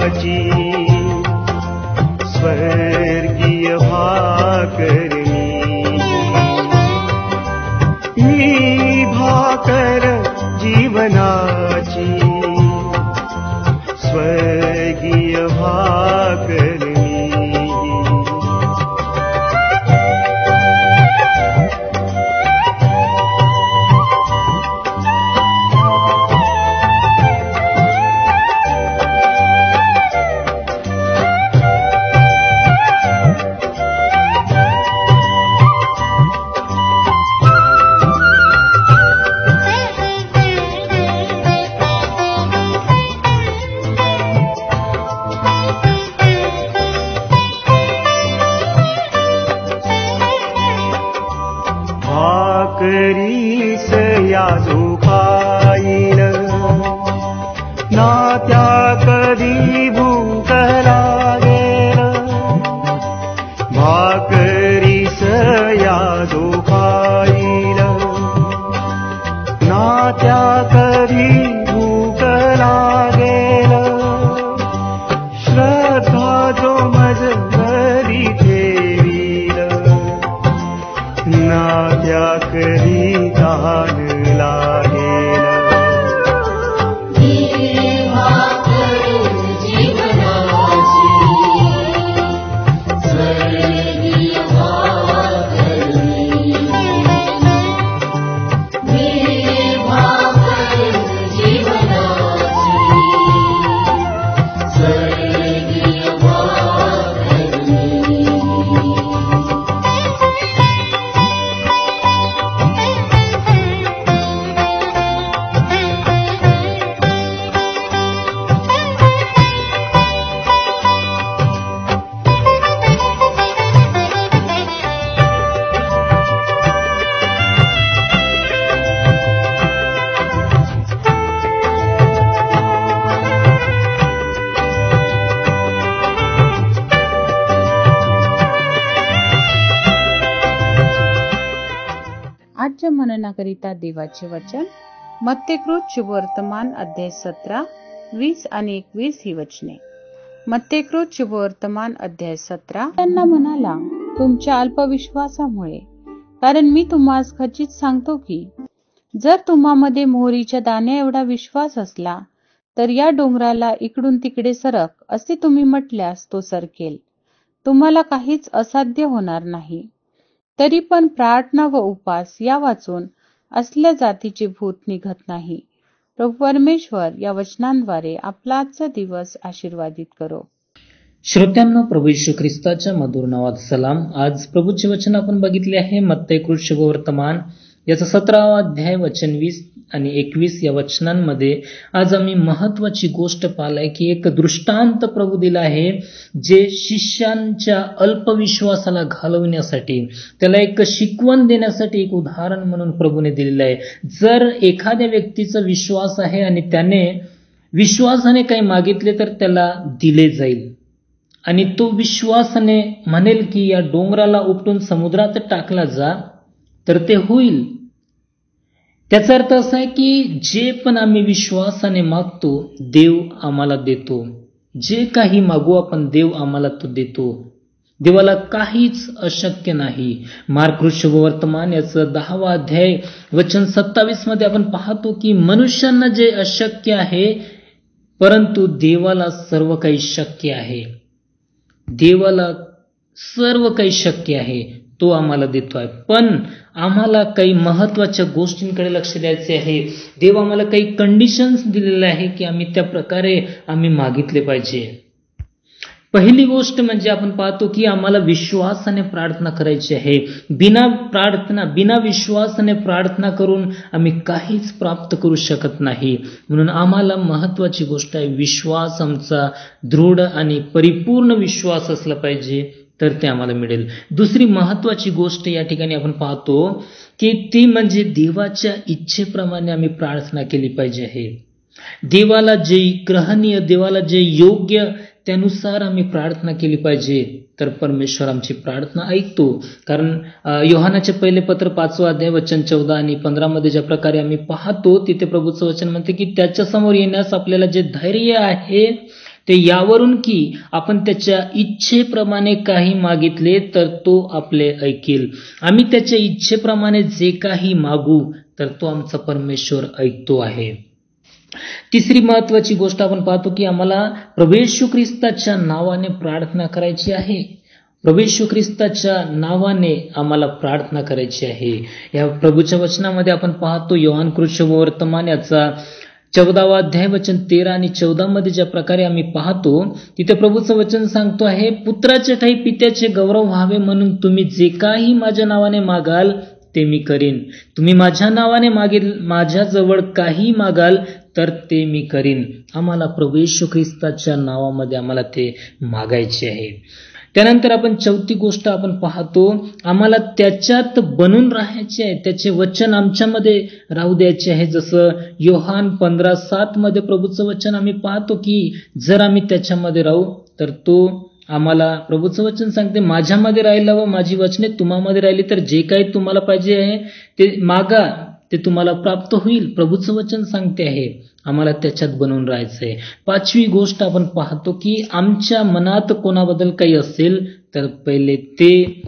जीवनाची स्वर्गीय भाकरणी मी भाकर जीवनाची स्वर्गीय भाकरणी भाकरीस या जो खाईल ना त्या कधी भूक लागेल भाकरीस या जो खाईल ना त्या कधी भूक लागेल श्रद्धा जो मज घरी ठेवील ना त्या कधी ताण लागेल आजच्या मननाकरिता देवाचे वचन मत्तेकृत शुभवर्तमान अध्याय 17, 20 आणि 21 ही वचने. मत्तेकृत शुभवर्तमान अध्याय 17. त्यांना म्हणाला, तुमच्या अल्पविश्वासामुळे, कारण मी तुम्हास खचित सांगतो की जर तुम्हामध्ये मोहरीच्या दाण्या एवढा विश्वास असला तर या डोंगराला इकडून तिकडे सरक असे तुम्ही म्हटल्यास तो सरकेल. तुम्हाला काहीच असाध्य होणार नाही. तरी पण प्रार्थना व उपास या वाचून असल्या जातीचे भूत निघत नाही. प्रभू परमेश्वर या वचनांद्वारे आपला आजचा दिवस आशीर्वादित करो. श्रोत्यांनो, प्रभू येशू ख्रिस्ताच्या मधुर नावात सलाम. आज प्रभूचे वचन आपण बघितले आहे मत्तेकृत शुभवर्तमान याचा 17वा अध्याय वचन 20 आणि 21 या वचनांमध्ये आज आम्ही महत्वाची गोष्ट पाहिलाय की एक दृष्टांत प्रभू दिला आहे जे शिष्यांच्या अल्पविश्वासाला घालवण्यासाठी, त्याला एक शिकवण देण्यासाठी एक उदाहरण म्हणून प्रभूने दिलेलं आहे. जर एखाद्या व्यक्तीचा विश्वास आहे आणि त्याने विश्वासाने काही मागितले तर त्याला दिले जाईल आणि तो विश्वासाने म्हणेल की या डोंगराला उपटून समुद्रात टाकला जा तर ते होईल. त्याचा अर्थ असा आहे की जे पण आम्ही विश्वासाने मागतो देव आम्हाला देतो. जे काही मागू आपण देव आम्हाला तो देतो. देवाला काहीच अशक्य नाही. मार्क शुभवर्तमान याचं 10वा अध्याय वचन 27 मध्ये आपण पाहतो की मनुष्यांना जे अशक्य आहे परंतु देवाला सर्व काही शक्य आहे. देवाला सर्व काही शक्य आहे, तो आम्हाला देतोय. पण आम्हाला काही महत्वाच्या गोष्टींकडे लक्ष द्यायचे आहे. देव आम्हाला काही कंडिशन्स दिलेले आहे की आम्ही त्या प्रकारे आम्ही मागितले पाहिजे. पहिली गोष्ट म्हणजे आपण पाहतो की आम्हाला विश्वासाने प्रार्थना करायची आहे. बिना विश्वासाने प्रार्थना करून आम्ही काहीच प्राप्त करू शकत नाही. म्हणून आम्हाला महत्वाची गोष्ट आहे विश्वास आमचा दृढ आणि परिपूर्ण विश्वास असला पाहिजे तर ते आम्हाला मिळेल. दुसरी महत्वाची गोष्ट या ठिकाणी आपण पाहतो की ती म्हणजे देवाच्या इच्छेप्रमाणे आम्ही प्रार्थना केली पाहिजे आहे. देवाला जे ग्रहणीय, देवाला जे योग्य त्यानुसार आम्ही प्रार्थना केली पाहिजे तर परमेश्वर आमची प्रार्थना ऐकतो. कारण योहानाचे पहिले पत्र 5वा अध्याय वचन 14 आणि 15 मध्ये ज्या प्रकारे आम्ही पाहतो तिथे प्रभूचं वचन म्हणते की त्याच्या समोर येण्यास आपल्याला जे धैर्य आहे ते यावरून की आपण त्याच्या इच्छेप्रमाणे काही मागितले तर तो आपले ऐकेल. आम्ही त्याच्या इच्छेप्रमाणे जे काही मागू तर तो आमचा परमेश्वर ऐकतो आहे. तिसरी महत्वाची गोष्ट आपण पाहतो की आम्हाला प्रभू येशू ख्रिस्ताच्या नावाने प्रार्थना करायची आहे. प्रभू येशू ख्रिस्ताच्या नावाने आम्हाला प्रार्थना करायची आहे. या प्रभूच्या वचनामध्ये आपण पाहतो योहानकृत शुभवर्तमान याचा 14वा अध्याय वचन 13 आणि 14 मध्ये ज्या प्रकारे आम्ही पाहतो तिथे प्रभूचं वचन सांगतो आहे, पुत्राचे ठाई पित्याचे गौरव व्हावे म्हणून तुम्ही जे काही माझ्या नावाने मागाल ते मी करीन. तुम्ही माझ्या नावाने माझ्याजवळ काही मागाल तर ते मी करीन. आम्हाला प्रभू येशू ख्रिस्ताच्या नावामध्ये आम्हाला ते मागायचे आहे. त्यानंतर आपण चौथी गोष्ट आपण पाहतो, आम्हाला त्याच्यात बनून राहायचे आहे. त्याचे वचन आमच्यामध्ये राहू द्यायचे आहे. जसं योहान 15:7 मध्ये प्रभूचं वचन आम्ही पाहतो की जर आम्ही त्याच्यामध्ये राहू तर तो आम्हाला प्रभूचं वचन सांगते, माझ्यामध्ये राहिला व माझी वचने तुम्हामध्ये राहिली तर जे काही तुम्हाला पाहिजे आहे ते मागा, ते तुम्हाला प्राप्त होईल. प्रभूचं वचन सांगते आहे आम्हाला त्याच्यात बनवून राहायचंय. पाचवी गोष्ट आपण पाहतो की आमच्या मनात कोणाबद्दल काही असेल तर पहिले ते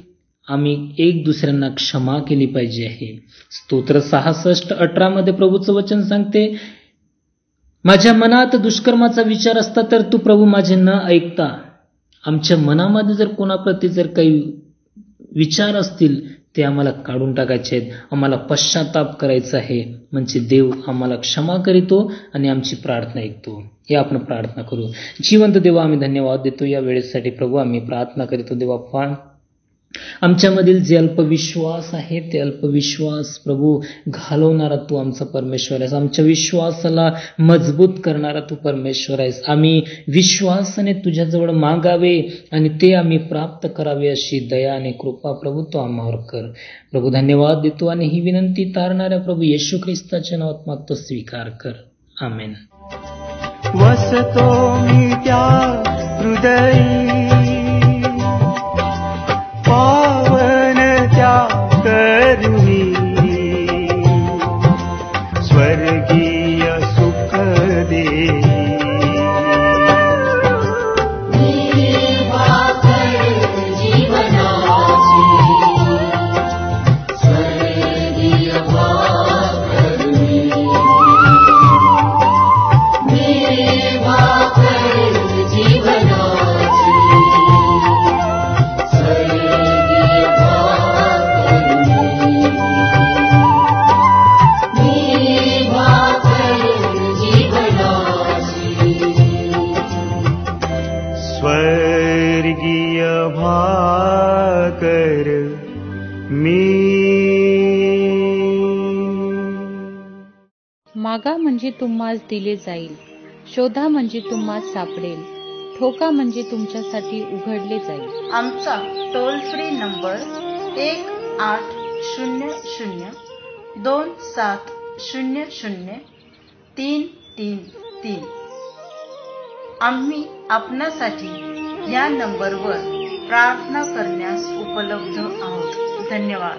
आम्ही एक दुसऱ्यांना क्षमा केली पाहिजे आहे. स्तोत्र 66:18 मध्ये प्रभूचं वचन सांगते, माझ्या मनात दुष्कर्माचा विचार असता तर तू प्रभू माझे न ऐकता. आमच्या मनामध्ये जर कोणाप्रती जर काही विचार असतील ते आम्हाला काढून टाकायचे आहेत. आम्हाला पश्चाताप करायचा आहे, म्हणजे देव आम्हाला क्षमा करीतो आणि आमची प्रार्थना ऐकतो. हे आपण प्रार्थना करू. जिवंत देवा, आम्ही धन्यवाद देतो या वेळेसाठी. प्रभू आम्ही प्रार्थना करीतो देवाप्पा, आमच्यामधील जे अल्पविश्वास आहे ते अल्पविश्वास प्रभू घालवणारा तू आमचा परमेश्वर आहेस. आमच्या विश्वासाला मजबूत करणारा तू परमेश्वर आहेस. आम्ही विश्वासाने तुझ्याजवळ मागावे आणि ते आम्ही प्राप्त करावे अशी दया आणि कृपा प्रभू तू आम्हावर कर. प्रभू धन्यवाद देतो आणि ही विनंती तारणाऱ्या प्रभू येशू ख्रिस्ताच्या नावात मागतो, स्वीकार कर. आमेन. वसतो मी त्या हृदयी पावन त्या करुणी स्वर्गीय सुख देई. स्वर्गीय भाकर मी. मागा म्हणजे तुम्हास दिले जाईल, शोधा म्हणजे तुम्हास सापडेल, ठोका म्हणजे तुमच्यासाठी उघडले जाईल. आमचा टोल फ्री नंबर 1-800-2700-333. आम्ही आपणासाठी या नंबरवर प्रार्थना करण्यास उपलब्ध आहोत. धन्यवाद.